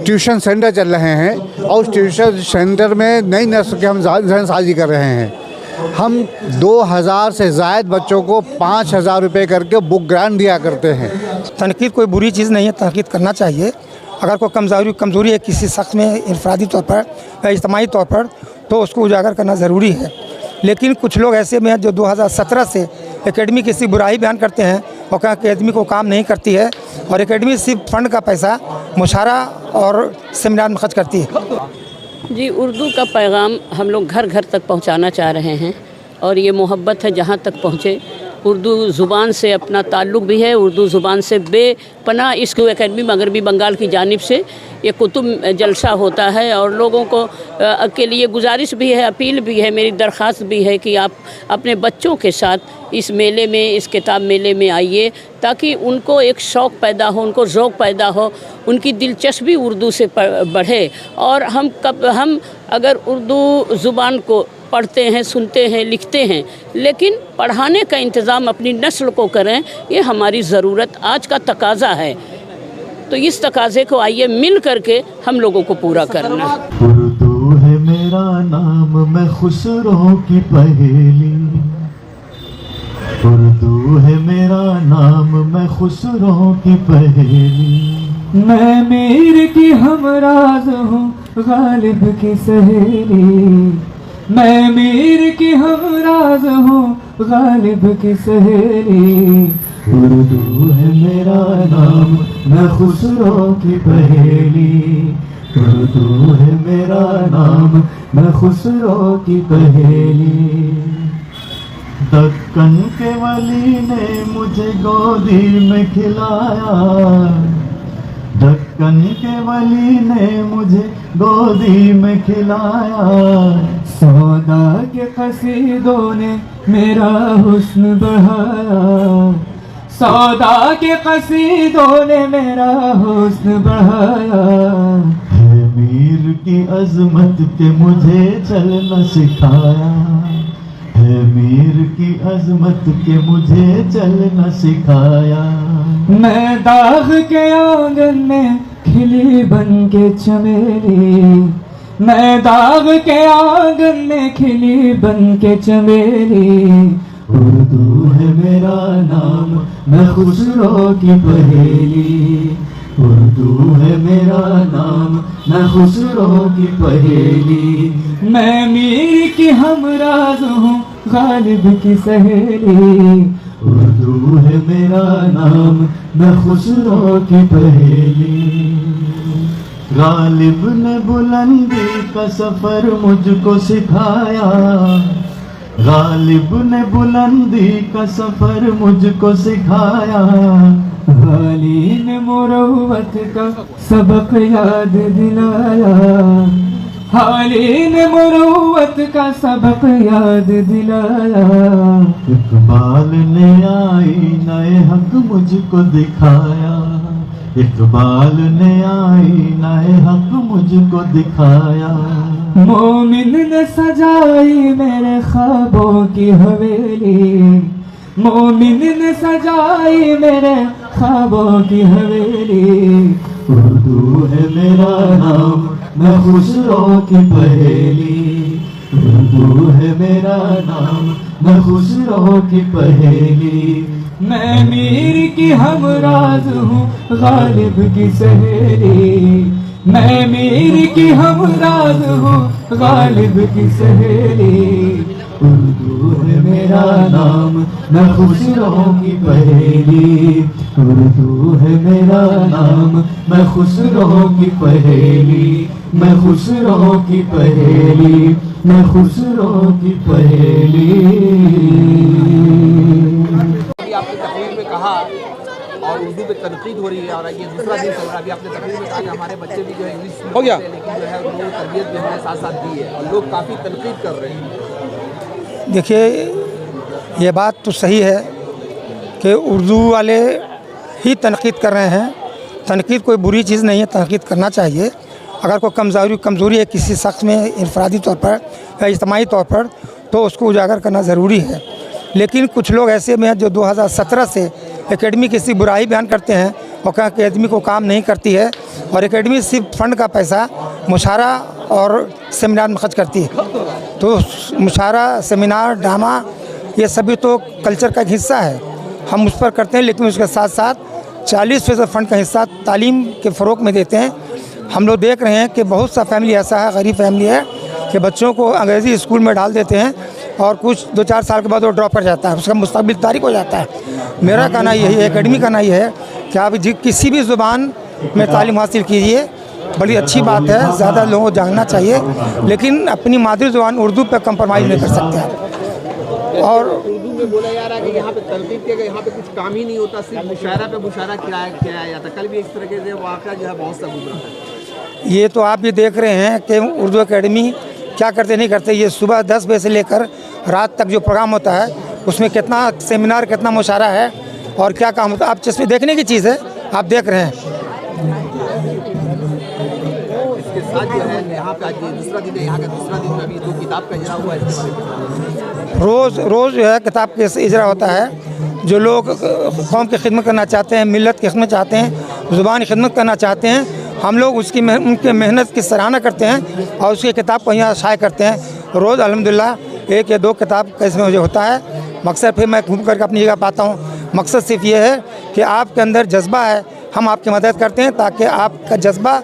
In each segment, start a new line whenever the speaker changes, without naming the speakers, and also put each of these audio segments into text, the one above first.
Tuition centre चल रहे हैं और उस ट्यूशन सेंटर में नई नस्ल के हम जालसाजी कर रहे हैं। हम 2000 से ज़ायद बच्चों को 5000 रुपये करके बुक ग्रांट दिया करते हैं।
तनकीद कोई बुरी चीज़ नहीं है, तनकीद करना चाहिए। अगर कोई कमज़ोरी है किसी शख्स में इनफरादी तौर पर या इज्तिमाई तौर पर, तो उसको उजागर करना ज़रूरी है। लेकिन कुछ लोग ऐसे में हैं जो 2017 से एकेडमी की सी बुराई बयान करते हैं और कहा एकेडमी को काम नहीं करती है और एकेडमी सिर्फ फ़ंड का पैसा मुशारा और सेमिनार में खर्च करती है।
जी, उर्दू का पैगाम हम लोग घर घर तक पहुंचाना चाह रहे हैं और ये मोहब्बत है जहां तक पहुंचे। उर्दू ज़ुबान से अपना ताल्लुक़ भी है, उर्दू ज़ुबान से बेपनाह इश्क एकेडमी मगरबी बंगाल की जानिब से ये कुतुब जलसा होता है और लोगों को के लिए गुजारिश भी है, अपील भी है, मेरी दरख्वास्त भी है कि आप अपने बच्चों के साथ इस मेले में, इस किताब मेले में आइए ताकि उनको एक शौक़ पैदा हो, उनको ज़ौक़ पैदा हो, उनकी दिलचस्पी उर्दू से बढ़े। और हम अगर उर्दू ज़ुबान को पढ़ते हैं, सुनते हैं, लिखते हैं, लेकिन पढ़ाने का इंतज़ाम अपनी नस्ल को करें, ये हमारी ज़रूरत आज का तकाज़ा है। तो इस तकाज़े को आइए मिल करके हम लोगों को पूरा करना।
उर्दू है मेरा नाम, मैं खुसरो की पहेली। उर्दू है मेरा नाम, मैं खुसरो की पहेली। मैं मीर की हमराज हूँ, गालिब की सहेली। मैं मीर की हमराज हूँ, गालिब की सहेली। उर्दू है मेरा नाम, मैं खुसरो की पहेली। उर्दू है मेरा नाम, मैं खुसरो की पहेली। दक्कन के वली ने मुझे गोदी में खिलाया। दक्कन के वली ने मुझे गोदी में खिलाया। सौदा के कसीदों ने मेरा हुस्न बढ़ाया। सौदा के कसीदों ने मेरा हुस्न बढ़ाया। है मीर की अजमत के मुझे चलना सिखाया। है मीर की अजमत के मुझे चलना सिखाया। मैं दाग के आंगन में खिली बन के चमेली। मैं दाग के आंगन में खिली बन के चमेली। उर्दू है मेरा नाम, मैं खुसरो की पहेली। उर्दू है मेरा नाम, मैं खुसरो की पहेली। मैं मीर की हमराज हूँ, गालिब की सहेली। उर्दू है मेरा नाम, मैं खुसरो की पहेली। गालिब ने बुलंदी का सफर मुझको सिखाया। गालिब ने बुलंदी का सफर मुझको सिखाया। गाली ने मुरव्वत का सबक याद दिलाया। हाली ने मुरव्वत का सबक याद दिलाया। इकबाल ने आईना हक मुझको दिखाया। इकबाल ने आईना हक मुझको दिखाया। मोमिन ने सजाई मेरे ख्वाबों की हवेली। मोमिन ने सजाई मेरे ख्वाबों की हवेली। उर्दू है मेरा नाम, मैं खुसरो की पहेली। उर्दू है मेरा नाम, मैं खुसरो की पहेली। मैं मीर की हमराज हूँ, गालिब की सहेली। मैं मीर की हमराज हूँ, गालिब की सहेली। उर्दू है मेरा नाम, मैं खुसरो की पहेली। उर्दू है मेरा नाम, मैं खुसरो की पहेली। मैं खुसरो की पहेली, मैं खुसरो की पहेली।
आपने तकरीर में कहा और उर्दू पे तनकीद हो रही है और ये दूसरा दिन चल रहा है। अभी आपने तकरीर में कहा कि हमारे बच्चे भी जो है इंग्लिश हो गया, लेकिन जो है उन्होंने तरबियत भी हमारे साथ साथ दी है और लोग काफ़ी तनकीद कर रहे हैं।
देखिए, ये बात तो सही है कि उर्दू वाले ही तनकीद कर रहे हैं। तनकीद कोई बुरी चीज़ नहीं है, तनकीद करना चाहिए। अगर कोई कमज़ोरी है किसी शख्स में इनफरादी तौर पर या इज्तिमाई तौर पर, तो उसको उजागर करना ज़रूरी है। लेकिन कुछ लोग ऐसे में हैं जो 2017 से एकेडमी किसी बुराई बयान करते हैं और कहा एकेडमी को काम नहीं करती है, और एकेडमी सिर्फ फंड का पैसा मुशायरा और सेमिनार में खर्च करती है। तो मुशायरा, सेमिनार, ड्रामा ये सभी तो कल्चर का एक हिस्सा है, हम उस पर करते हैं, लेकिन उसके साथ साथ 40% फंड का हिस्सा तालीम के फ़रोग़ में देते हैं। हम लोग देख रहे हैं कि बहुत सा फैमिली ऐसा है, गरीब फैमिली है, कि बच्चों को अंग्रेज़ी स्कूल में डाल देते हैं और कुछ 2-4 साल के बाद वो ड्रॉप कर जाता है, उसका मुस्तकबिल तारिक हो जाता है। मेरा कहना यही है, एकेडमी का कहना यही है कि आप किसी भी ज़ुबान में तालीम हासिल कीजिए, बड़ी अच्छी बात है, ज़्यादा लोगों को जानना चाहिए, लेकिन अपनी मादरी ज़ुबान उर्दू पर कंप्रोमाइज़ नहीं कर सकते आप। और
उर्दू में बोला जा रहा है कि यहाँ पे तनकीद किया गया, यहाँ पे कुछ काम ही नहीं होता, सिर्फ मुशायरा पे मुशायरा किया जाता। कल भी इस तरह से वाक़या जो है बहुत सा गुजरा है।
ये तो आप भी देख रहे हैं कि उर्दू एकेडमी क्या करते नहीं करते। ये सुबह 10 बजे से लेकर रात तक जो प्रोग्राम होता है उसमें कितना सेमिनार, कितना मुशायरा है और क्या काम होता है, आप जिसमें देखने की चीज़ है, आप देख रहे हैं।
इसके साथ जो है यहाँ पे आज दूसरा दिन है, यहाँ का दूसरा दिन में अभी 2 किताब का इजरा हुआ है। इसके बारे में
रोज़ जो है किताब के इजरा होता है। जो लोग कौम की खिदमत करना चाहते हैं, मिलत की खिदमत चाहते हैं, ज़ुबान की खिदमत करना चाहते हैं, हम लोग उनके मेहनत की सराहना करते हैं और उसकी किताब को यहाँ शाये करते हैं। रोज़ अल्हम्दुलिल्लाह 1 या 2 किताब का इसमें मुझे होता है। मकसद फिर मैं घूम करके अपनी जगह पाता हूँ। मकसद सिर्फ ये है कि आपके अंदर जज्बा है, हम आपकी मदद करते हैं ताकि आपका जज्बा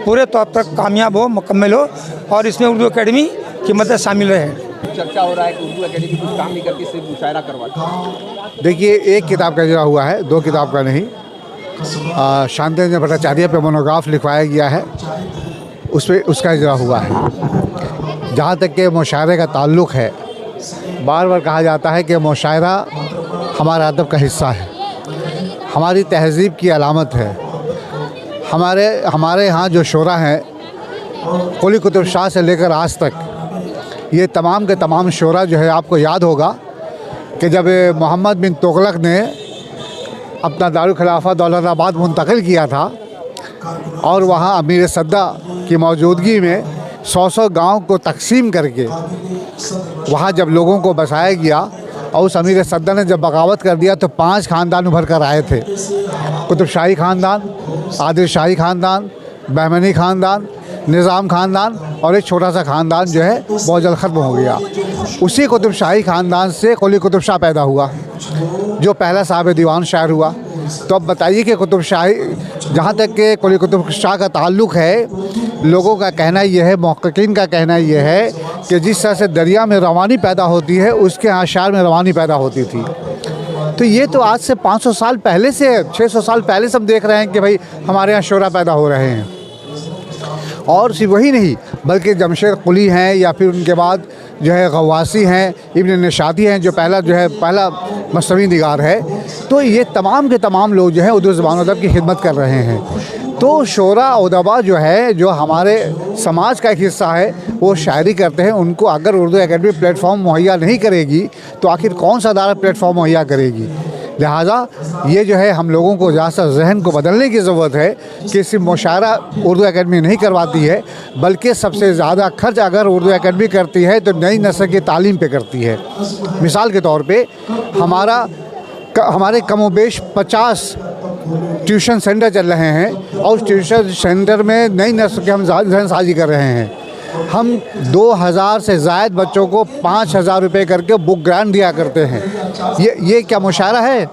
पूरे तौर पर कामयाब हो, मुकम्मल हो और इसमें उर्दू एकेडमी की मदद शामिल रहे।
चर्चा हो रहा है कि उर्दू एकेडमी कुछ काम नहीं करती, सिर्फ मुशायरा करवाती है।
देखिए, 1 किताब का इजरा हुआ है, 2 किताब का नहीं। शांतिरंजन भट्टाचार्य पे मोनोग्राफ लिखवाया गया है, उस पर उसका इजरा हुआ है। जहाँ तक के मुशायरे का ताल्लुक़ है, बार बार कहा जाता है कि मुशायरा हमारा अदब का हिस्सा है, हमारी तहज़ीब की अलामत है। हमारे यहाँ जो शोरा हैं, कुली कुतुब शाह से लेकर आज तक, ये तमाम के तमाम शोरा जो है, आपको याद होगा कि जब मोहम्मद बिन तुगलक ने अपना दारुल खिलाफा दौलताबाद मुंतकिल किया था और वहाँ अमीर सद्दा की मौजूदगी में 100 गांव को तकसीम करके वहाँ जब लोगों को बसाया गया और उस अमीर सद्दा ने जब बगावत कर दिया तो 5 ख़ानदान उभर कर आए थे। कुतुब शाही ख़ानदान, आदिल शाही ख़ानदान, बहमनी ख़ानदान, निज़ाम ख़ानदान और एक छोटा सा ख़ानदान जो है बहुत जल्द ख़त्म हो गया। उसी कुतुब शाही ख़ानदान से कुली कुतुब शाह पैदा हुआ, जो पहला साहिब दीवान शायर हुआ। तो अब बताइए कि कुतुब शाही, जहाँ तक के कुली कुतुब शाह का ताल्लुक़ है, लोगों का कहना यह है, मुहक्किकीन का कहना यह है कि जिस तरह से दरिया में रवानी पैदा होती है, उसके आशार में रवानी पैदा होती थी। तो ये तो आज से 500 साल पहले से, 600 साल पहले से हम देख रहे हैं कि भाई हमारे यहाँ शोरा पैदा हो रहे हैं। और सिर्फ वही नहीं, बल्कि जमशेद कुली हैं या फिर उनके बाद जो है गवासी हैं, इब्न निशाती हैं, जो पहला मसनवी निगार है। तो ये तमाम के तमाम लोग जो है उर्दू ज़बान अदब की खिदमत कर रहे हैं। तो शोरा उदबा जो है, जो हमारे समाज का एक हिस्सा है, वो शायरी करते हैं। उनको अगर उर्दू एकेडमी प्लेटफॉर्म मुहैया नहीं करेगी तो आखिर कौन सा अदारा प्लेटफॉर्म मुहैया करेगी। लिहाजा ये जो है, हम लोगों को ज़्यादा जहन को बदलने की ज़रूरत है कि सिर्फ मुशायरा उर्दू एकेडमी नहीं करवाती है, बल्कि सबसे ज़्यादा खर्च अगर उर्दू एकेडमी करती है तो नई नस्ल की तालीम पे करती है। मिसाल के तौर पे हमारे कमोबेश 50 ट्यूशन सेंटर चल रहे हैं और उस ट्यूशन सेंटर में नई नस्ल के हम जहनसाजी कर रहे हैं। हम 2000 से ज़ायद बच्चों को 5000 रुपये करके बुक ग्रांट दिया करते हैं। ये क्या मुशायरा है?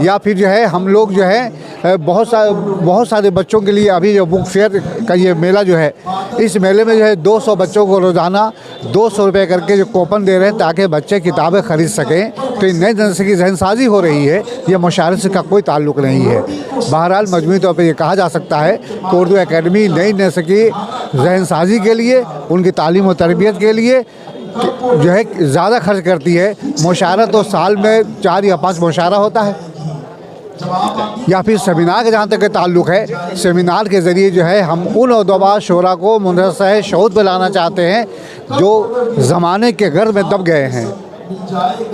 या फिर जो है हम लोग जो है बहुत सारे बच्चों के लिए अभी जो बुक फेयर का ये मेला जो है, इस मेले में जो है 200 बच्चों को रोज़ाना 200 रुपये करके जो कूपन दे रहे हैं ताकि बच्चे किताबें ख़रीद सकें। तो इन नई नस्ल की जहनसाजी हो रही है, ये मुशायरे से का कोई ताल्लुक़ नहीं है। बहरहाल मजमूई तौर पर ये कहा जा सकता है कि उर्दू एकेडमी नई नस्ल की जहनसाजी के लिए, उनकी तालीम और तरबियत के लिए जो है ज़्यादा खर्च करती है। मुशायरा तो साल में 4 या 5 मुशायरा होता है, या फिर सेमिनार के जहाँ तक ताल्लुक़ है, सेमिनार के ज़रिए जो है हम उन उदबा शोरा को मुनसह शऊर पर लाना चाहते हैं जो ज़माने के गर्द में दब गए हैं।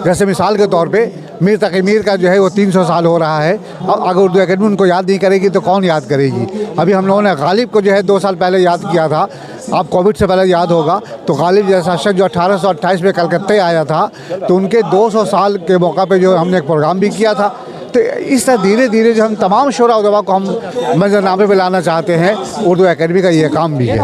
जैसे मिसाल के तौर पे मीर तकी मीर का जो है वो 300 साल हो रहा है। अब अगर उर्दू एकेडमी उनको याद नहीं करेगी तो कौन याद करेगी। अभी हम लोगों ने गालिब को जो है 2 साल पहले याद किया था, आप कोविड से पहले याद होगा। तो गालिब जैसा शख्स जो 1828 में कलकत्ते आया था, तो उनके 200 साल के मौका पे जो हमने एक प्रोग्राम भी किया था। तो इस तरह धीरे धीरे जो हम तमाम शोरा उलमा को हम मंजरनामे पे लाना चाहते हैं, उर्दू एकेडमी का ये काम भी है।